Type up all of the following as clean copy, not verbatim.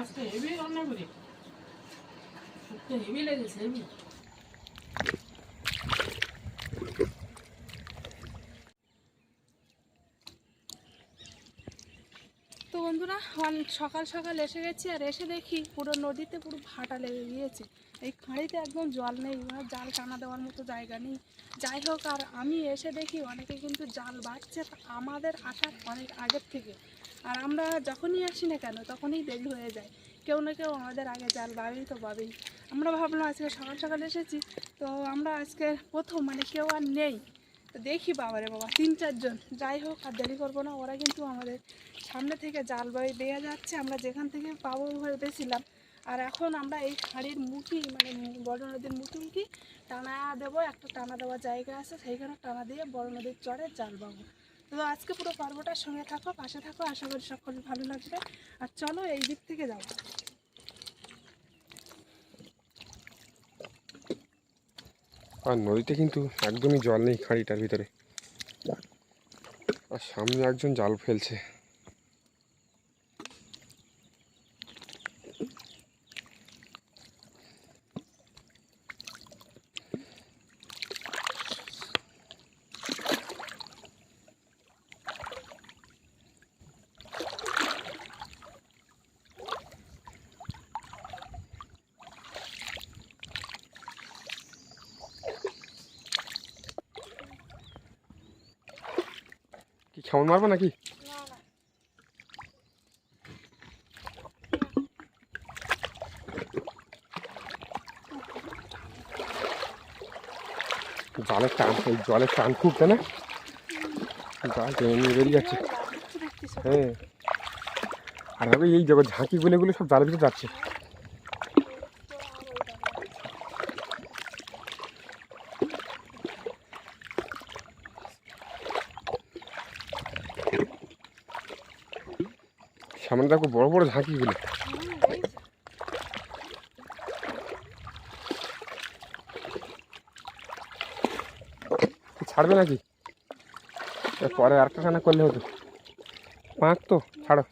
আজকে হেভি রান্না করি, সত্যি হেভি লেগেছে, হেভি। তো বন্ধুরা সকাল সকাল এসে গেছি, আর এসে দেখি পুরো নদীতে পুরো ভাটা লেগে গিয়েছে। এই খাঁড়িতে একদম জল নেই, মানে জাল টানা দেওয়ার মতো জায়গা নেই। যাই হোক, আর আমি এসে দেখি অনেকে কিন্তু জাল বাঁধছে আমাদের আসার অনেক আগের থেকে। আর আমরা যখনই আসি না কেন তখনই দেরি হয়ে যায়, কেউ না কেউ আমাদের আগে জাল বাবেই তো বাবেই। আমরা ভাবলাম আজকে সকাল সকাল এসেছি, তো আমরা আজকে প্রথম, মানে কেউ আর নেই, তো দেখি বাবারে বাবা 3-4 জন। যাই হোক, আর দেরি করবো না, ওরা কিন্তু আমাদের সামনে থেকে জাল বাই দেওয়া যাচ্ছে, আমরা যেখান থেকে পাবো ভেবেছিলাম। আর এখন আমরা এই খাঁড়ির মুখি, মানে বড় নদীর মুখি টানা দেবো, একটা টানা দেওয়ার জায়গা আছে, সেইখানে টানা দিয়ে বড় নদীর চরে জাল বাবো। তো আজকে পুরো পর্বটার সঙ্গে থাকো, পাশে থাকো, আশা করি সকল ভালো লাগবে। আর চলো এই দিক থেকে যাবো। আর নদীতে কিন্তু একদমই জল নেই খাঁড়িটার ভিতরে, আর সামনে একজন জাল ফেলছে। কি কেমন মারবো নাকি? জালের টান, এই জলের টান খুব, তাই না? জাল টেনে নিয়ে বেরিয়ে যাচ্ছে। হ্যাঁ, আর হবে এই জগৎ ঝাঁকি গুলো সব জালের ভিতরে যাচ্ছে। সামনে দেখো বড় বড় ঝাঁকিগুলো। ছাড়বে নাকি? পরে আরেকটা টানা করলে হতো। পাঁক তো ছাড়ো।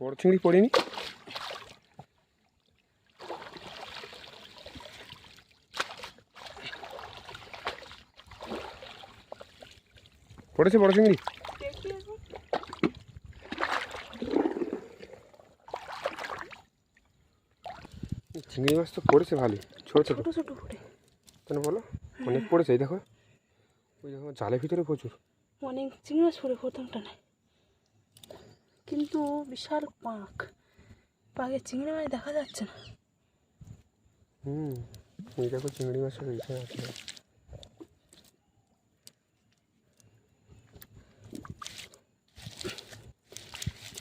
বড় চিংড়ি পড়িনি। পড়েছে বড় চিংড়ি। চিংড়ি মাছ তো পড়েছে ভালোই, ছোট ছোট ছোট পড়ে, কেন বলো? অনেক পড়েছে, এই দেখো, ওই দেখো জালের ভিতরে প্রচুর অনেক চিংড়ি মাছ পড়ে প্রথমটা নেই, কিন্তু বিশাল পাকে চিংড়ি মাছ দেখা যাচ্ছে না। এই দেখো চিংড়ি মাছের ইচ্ছে আছে।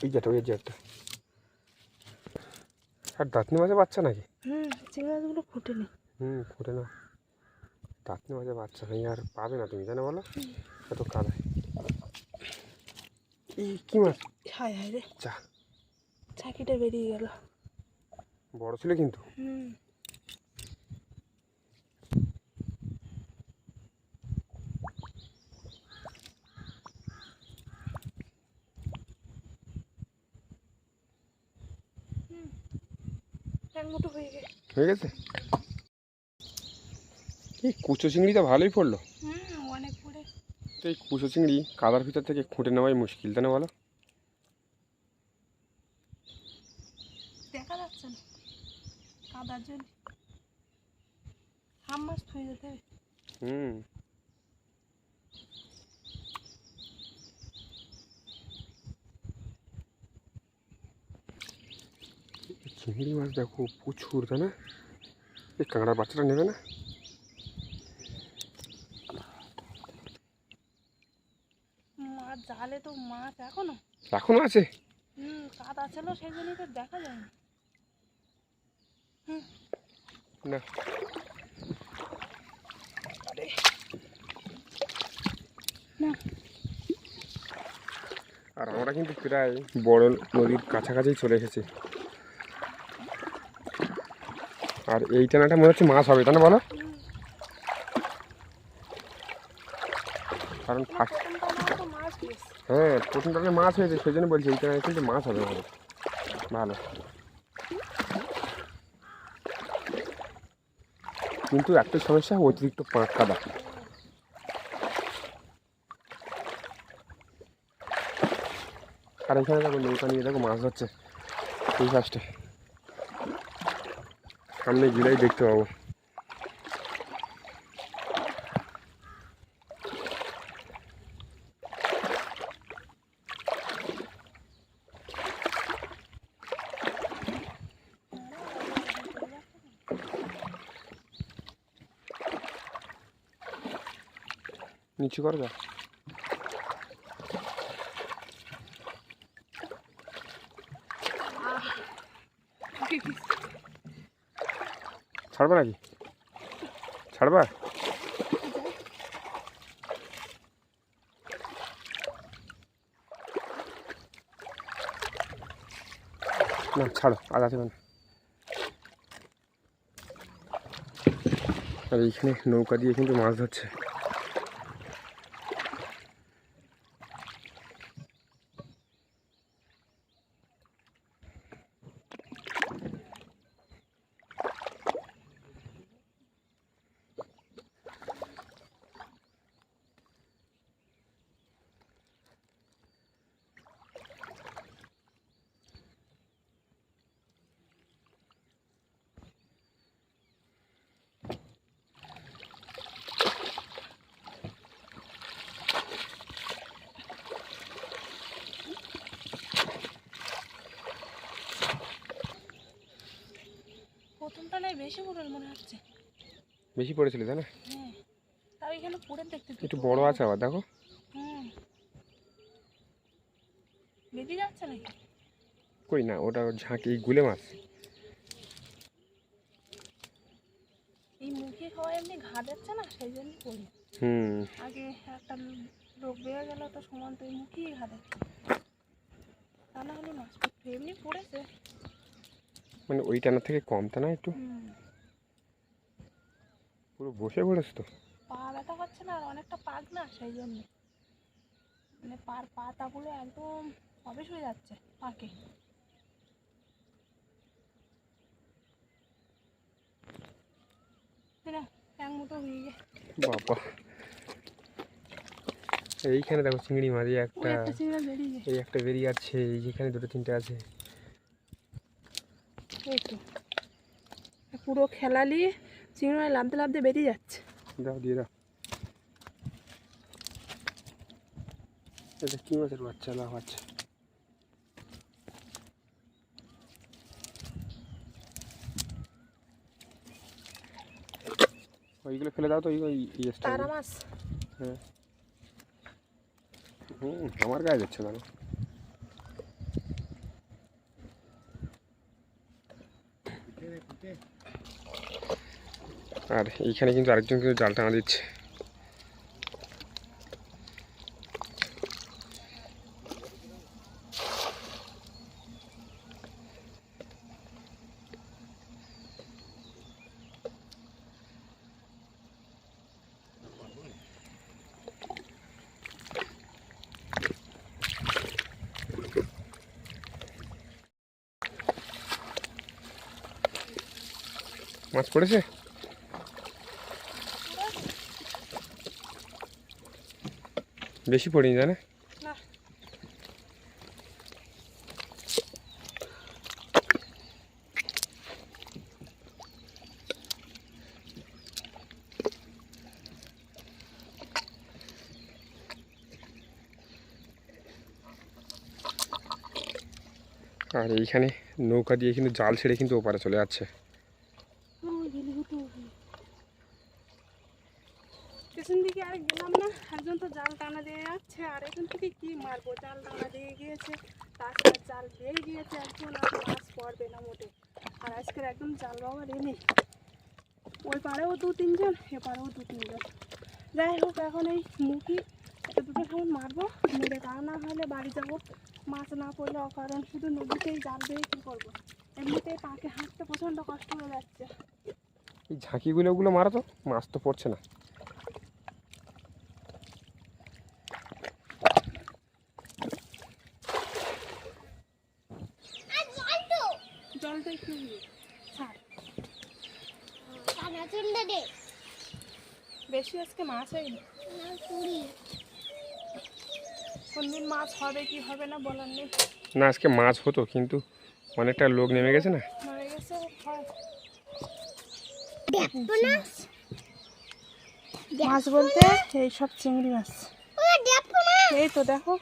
এই যেটা, ওই যেটা। আর দাঁতনি মাছের বাচ্চা নাকি? চিংড়ি মাছগুলো ফুটেনি। ফুটে না, দাঁতনি মাছের বাচ্চা নেই, আর পাবে না তুমি, জানো বলো? এত কাদায়। এই কি মাছ? হায় হায় রে, চা ছাকিটা বেরিয়ে গেল। বড় ছিল কিন্তু। হয়ে গেছে। এই কুচো চিংড়িটা ভালোই পড়লো। অনেক পড়ে। তো এই কুচো চিংড়ি কাদার ভিতর থেকে খুঁটে নেওয়াই মুশকিল, তাই না বলো? দেখা যাচ্ছে না কাদার জন্য, হাম মাছ থুয়ে যেতে হবে। চিংড়ি মাছ দেখো প্রচুর, তাই না? এই কাঁকড়ার বাচ্চাটা নেবে না? মাছ জালে তো মাছ এখনো আছে। কাদা ছিল, সেই জন্যই তো দেখা যায় না। না, না আর আমরা কিন্তু প্রায় বড় নদীর কাছাকাছি চলে এসেছি। আর এই টানাটা মনে হচ্ছে মাছ হবে, তাই না বলো? কারণ ফার্স্ট হ্যাঁ প্রথম টানে মাছ হয়েছে, সেই জন্য বলছি এই টানায় কিন্তু মাছ হবে আমাদের ভালো। কিন্তু একটা সমস্যা, অতিরিক্ত পাঁক কাদা। আর এখানে দেখো নৌকা নিয়ে দেখো মাছ ধরছে এই ফার্স্টে, সামনে গিয়েই দেখতে পাবো। নিচু করবে ছাড়বা নাকি? ছাড়বা না? ছাড়ো, আর আছে না। আর এইখানে নৌকা দিয়ে কিন্তু মাছ ধরছে। প্রথমটা নাই বেশি পুরো মনে হচ্ছে। বেশি পড়েছিল তাই না? হ্যাঁ, তাও এখানে পুরো দেখতে একটু বড় আছে আবার দেখো। হুম, বেরিয়ে যাচ্ছে নাকি? কই না, ওটা ঝাঁকি গুলে মাছ। এই মুখে খাওয়া এমনি ঘা দিচ্ছে না, সেই জন্য করি। আগে একটা লোক বেয়ে গেল তো সমান, তো এই মুখেই ঘা দিচ্ছে, তা না হলে মাছ এমনি পড়েছে। মানে ওই টানা থেকে কমতা না একটু, পুরো বসে পড়েছে তো। পা ব্যথা করছে না, আর অনেকটা পাক না, সেই জন্য মানে পাতাগুলো একদম অবেশ হয়ে যাচ্ছে পাকে। এক মুঠো হয়ে গে বাবা, এইখানে দেখো চিংড়ি মাছ, একটা এই একটা বেরিয়ে আছে, এইখানে দুটো তিনটে আছে। এই তো পুরো খেলালি চিংড়ি মাছ লাফতে লাফতে বেরিয়ে যাচ্ছে। দাও দিয়ে দাও, এটা কি মাছের বাচ্চা লাফাচ্ছে। ওইগুলো ফেলে দাও তো, ওই তারা মাছ। হ্যাঁ আমার গায়ে যাচ্ছে কেন? আর এইখানে কিন্তু আরেকজন কিন্তু জাল টানা দিচ্ছে। মাছ পড়েছে? বেশি পড়িনি জানে। আর এইখানে নৌকা দিয়ে কিন্তু জাল ছেড়ে কিন্তু ওপারে চলে যাচ্ছে। পেছন দিকে আর গেলাম না, একজন তো জাল টানা দিয়ে যাচ্ছে, আর এখান থেকে কি মারবো, জাল টানা দিয়ে গিয়েছে, তাছাড়া জাল দিয়ে গিয়েছে একজন, আর মাছ পড়বে না মোটে। আর আজকের একদম জাল বাবা রেনে, ওই পাড়েও দু তিনজন, এ পাড়েও দু তিনজন। যাই হোক, এখন এই মুখি দুটো এখন মারবো, মেরে না হলে বাড়ি যাবো। মাছ না পড়লে অকারণ শুধু নদীতেই জাল দিয়ে কী করবো, এমনিতেই পাকে হাঁটতে প্রচণ্ড কষ্ট হয়ে যাচ্ছে। এই ঝাঁকিগুলো মারো তো, মাছ তো পড়ছে না। জলটা একটু ছাড়, বেশি আজকে মাছ হয়নি। কোনদিন মাছ হবে কি হবে না বলার নেই। না আজকে মাছ হতো, কিন্তু অনেকটা লোক নেমে গেছে না। মরে গেছে হয়। মাছ বলতে এইসব চিংড়ি মাছ, এই তো দেখো।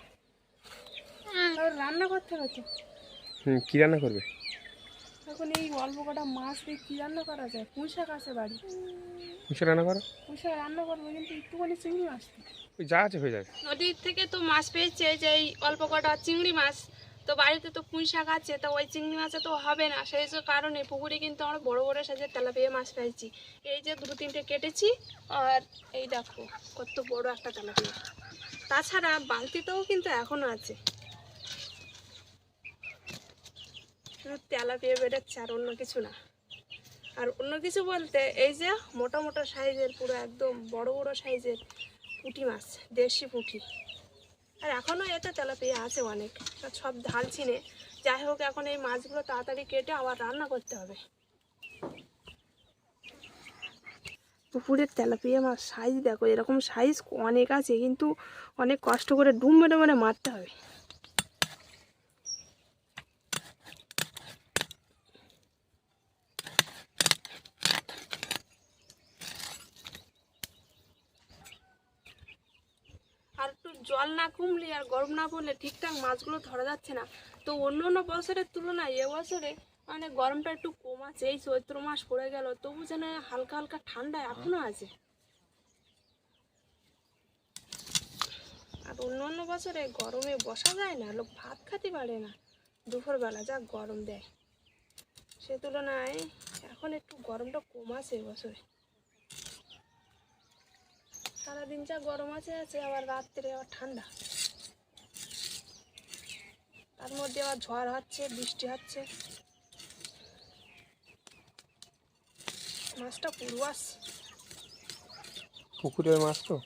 রান্না করতে হবে তো। কী রান্না করবে? এখন এই অল্প কটা মাছ দিয়ে কী রান্না করা যায়? পুঁই শাক আছে বাড়ি, কিসে রান্না করো? পুঁই শাক রান্না করবো, কিন্তু একটুখানি চিংড়ি মাছ তো। ওই যা আছে হয়ে যাবে। নদীর থেকে তো মাছ পেয়েছে, যে এই অল্প কটা চিংড়ি মাছ, তো বাড়িতে তো পুঁই শাক আছে, তো ওই চিংড়ি মাছে তো হবে না। সেই কারণে পুকুরে কিন্তু আমরা বড় বড় সাইজের তেলাপিয়া মাছ পেয়েছি। এই যে 2-3টে কেটেছি, আর এই দেখো কত বড় একটা তেলাপিয়া। তাছাড়া বালতিতেও কিন্তু এখনো আছে, শুধু তেলাপিয়া বেরোচ্ছে আর অন্য কিছু না। আর অন্য কিছু বলতে এই যে মোটা মোটা সাইজের, পুরো একদম বড় বড় সাইজের পুঁটি মাছ, দেশি পুঁটি। আর এখনও এতে তেলাপিয়া আছে অনেক, সব ঢালছি নে। যাই হোক, এখন এই মাছগুলো তাড়াতাড়ি কেটে আবার রান্না করতে হবে। পুকুরের তেলাপিয়া মাছ সাইজ দেখো, এরকম সাইজ অনেক আছে, কিন্তু অনেক কষ্ট করে ডুম মেরে মেরে মারতে হবে। আর একটু জল না কমলে আর গরম না পড়লে ঠিকঠাক মাছগুলো ধরা যাচ্ছে না। তো অন্য অন্য বছরের তুলনায় এবছরে মানে গরমটা একটু কম আছে। এই চৈত্র মাস পড়ে গেল, তবু যেন হালকা হালকা ঠান্ডা এখনো আছে। আর অন্য অন্য বছরে গরমে বসা যায় না, লোক ভাত খেতে পারে না দুপুরবেলা, যা গরম দেয়। সে তুলনায় এখন একটু গরমটা কম আছে এবছরে। সারাদিন যা গরম আছে, আবার রাত্রে আবার ঠান্ডা, তার মধ্যে আবার ঝড় হচ্ছে, বৃষ্টি হচ্ছে। মাছটা পুরো আসছে, পুকুরের মাছ তো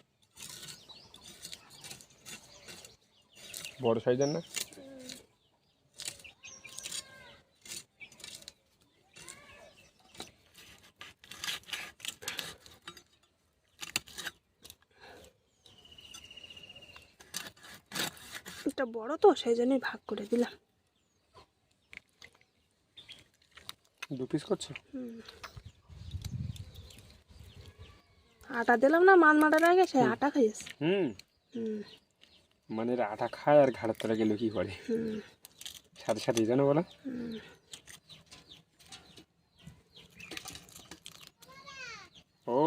বড় সাইজের না। এটা বড় তো, সেই জন্যই ভাগ করে দিলাম। 2 পিস করছো? আটা দিলাম না মাছ মাটার আগে, সেই আটা খাইয়েছে। মানে এরা আটা খায় আর ঘাড়ের তলা গেলে কি করে সাথে সাথে, জানো বলো? ও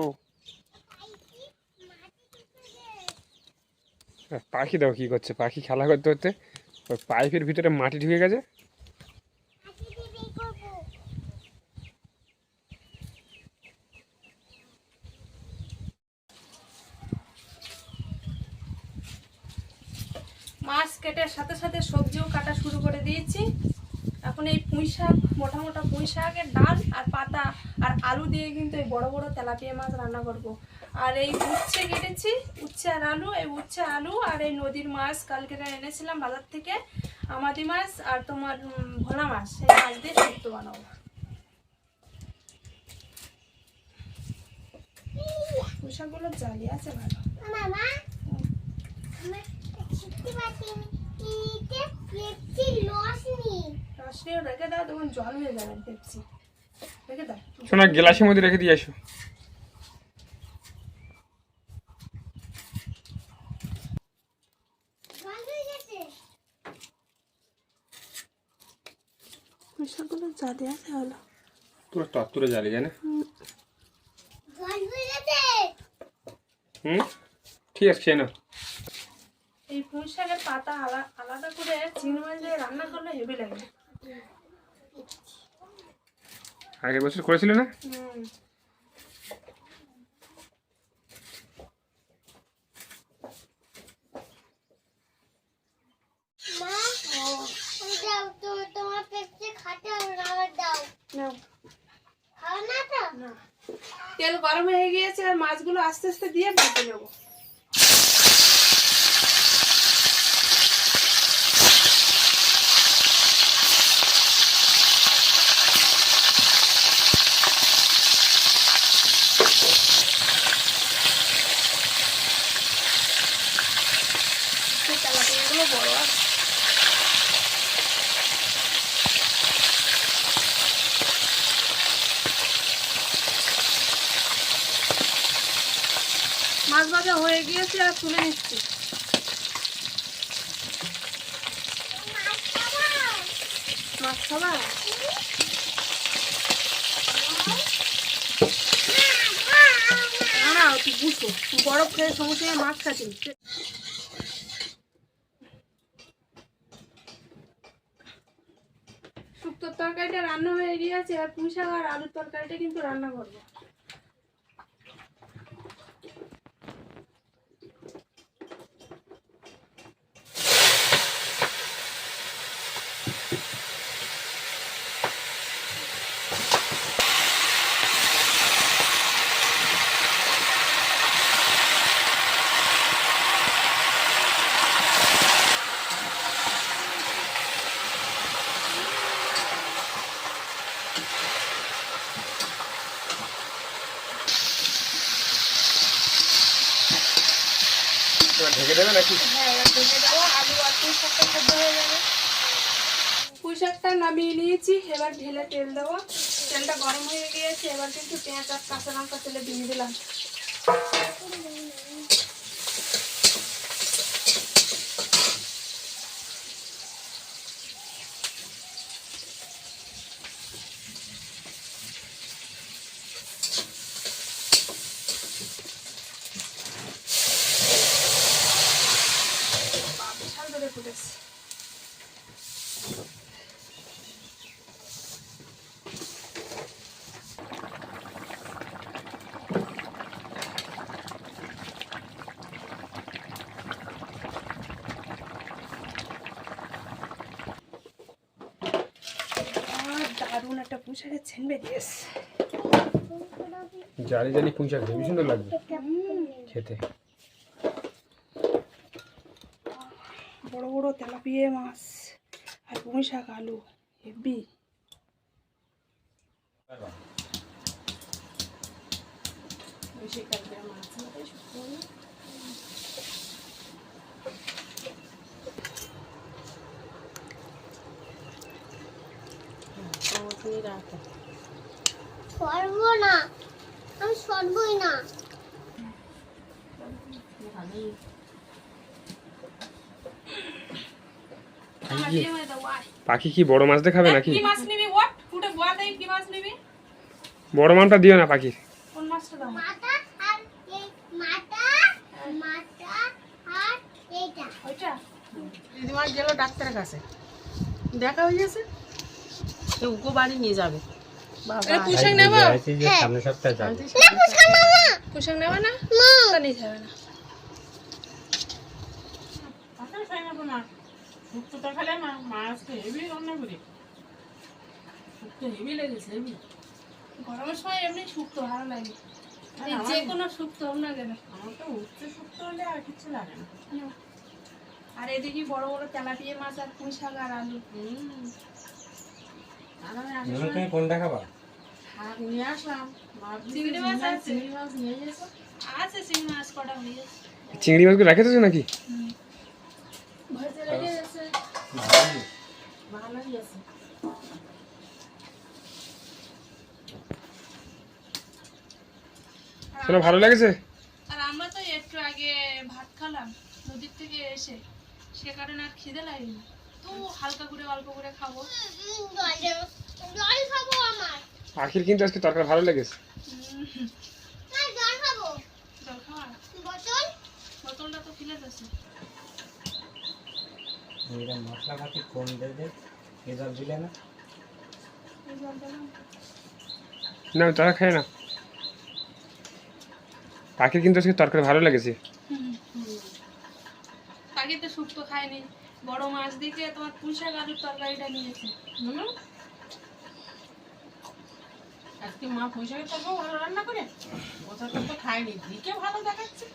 পাখি দাও কি করছে, পাখি খেলা করতে করতে ওই পাইপের ভিতরে মাটি ঢুকে গেছে। মাছ কেটে সাথে সাথে সবজিও কাটা শুরু করে দিয়েছি। এখন এই পুঁই শাক, মোটা মোটা পুঁই শাকের ডাল আর পাতা আর আলু দিয়ে কিন্তু এই বড় বড় তেলাপিয়া মাছ রান্না করব। আর এই উচ্ছে কেটেছি, উচ্ছে আর আলু, এই উচ্ছে আলু আর এই নদীর মাছ কালকে এনেছিলাম বাজার থেকে, আমাদি মাছ আর তোমার ভোলা মাছ, সেই মাছ দিয়ে শুক্তো বানাবো। পুঁই শাকগুলো জালি আছে ভালো। রসনিও রেখে দাও, তখন জল হয়ে যাবে পেপসি, রেখে দাও। শোনা গ্লাসের মধ্যে রেখে দিয়ে আসো। পুঁইশাকগুলো জালি আছে ভালো, পুরো তত্তরে জালি জানে। ঠিক আছে, খেয়ে নাও। এই পুঁই শাকের পাতা আলাদা করে চিংড়ি মাছ দিয়ে রান্না করলে হেভি লাগে। আগের বছর করেছিল না? না, তেল গরম হয়ে গিয়েছে আর মাছগুলো আস্তে আস্তে দিয়ে ভেজে নেবো। তেলাপিয়াগুলো বড় আর মাছ ভাজা হয়ে গিয়েছে আর তুলে নিচ্ছি। মাছ খাবা? না তুই বুঝো, বরফ খেয়ে সঙ্গে সঙ্গে মাছ খাচ্ছি। শুক্তোর তরকারিটা রান্না হয়ে গিয়েছে আর পুঁই শাক আর আলুর তরকারিটা কিন্তু রান্না করবো। ঢেকে দেবে নাকি? হ্যাঁ, এবার ঢেকে দেবো, আলু আর পুঁই শাকটা সেদ্ধ হয়ে যাবে। পুঁই শাকটা নামিয়ে নিয়েছি, এবার ঢেলে তেল দেবো। তেলটা গরম হয়ে গিয়েছে, এবার কিন্তু পেঁয়াজ আর কাঁচা লঙ্কা তেলে দিয়ে দিলাম। বিশাল ধরে ফুটেছে। দারুণ একটা পুঁই শাকের ছেন বেরিয়েছে। জালি জালি পুঁই শাক হেবি সুন্দর লাগবে খেতে। বড় বড় তেলাপিয়া মাছ আর পুঁই শাক আলু হেভি। সরবো না, আমি সরবই না। পাখি কি বড় মাছ দেখাবে নাকি? কি মাছ নিবি? ওয়াট ফুটে গোয়া দেই, কি মাছ নিবি? বড় মাছটা দিও না পাখির। কোন মাছটা দাও? মাথা আর এই মাথা আর এইটা। ওইটা দিদিমা গেল ডাক্তারের কাছে, দেখা হয়ে গেছে, উকো বাড়ি নিয়ে যাবে। বাবা এটা পুঁই শাক নেবো? সামনের সপ্তাহে যাবে। পুঁই শাক নেবো না? তা নিতে হবে না। শুক্তোটা খেলে না মাছটা হেভি রান্না করি, শুক্তো হেভি লেগেছে হেভি। গরমের সময় এমনি শুক্তো ভালো লাগে, এই যে কোনো শুক্তো হোক না কেন। আমার তো উঠতে শুক্তো হলে আর কিছু লাগে না। আর এদিকে বড় বড় তেলাপিয়া মাছ আর পুঁই শাক আর আলু। আর আমি আসার তুমি সময় কোনটা খাবা? শাক নিয়ে আসলাম, চিংড়ি মাছ আছে? চিংড়ি মাছ নিয়ে গেছো? আছে চিংড়ি মাছ কটা হয়ে গেছে, চিংড়ি মাছগুলো রেখে দিয়েছো নাকি? ভেজে রেখে গেছে। ভালোই আছে। শোনো ভালো লেগেছে? আর আমরা তো একটু আগে ভাত খেলাম নদীর থেকে এসে, সে কারণে আর খিদে লাগেনি, তো হালকা করে অল্প করে খাবো। জল খাবো আমার। পাখির কিন্তু আজকে তরকারি ভালো লেগেছে। না, জল খাবো। জল খাওয়া? বোতল? বোতলটা তো ফেলে দিয়েছে। মশলা পাতি কম দেবে, এ জল দিলে না। এই জল দিলাম। না তারা খায় না। পাখির কিন্তু আজকে তরকারি ভালো লেগেছে। পাখি তো শুক্তো খায়নি, বড় মাছ দেখে তোমার পুঁই শাক আলুর তরকারিটা নিয়েছে। আজকে মা পুঁই শাকের তরকারিও ভালো রান্না করে ওটা তো খায়নি দিকে ভালো দেখাচ্ছে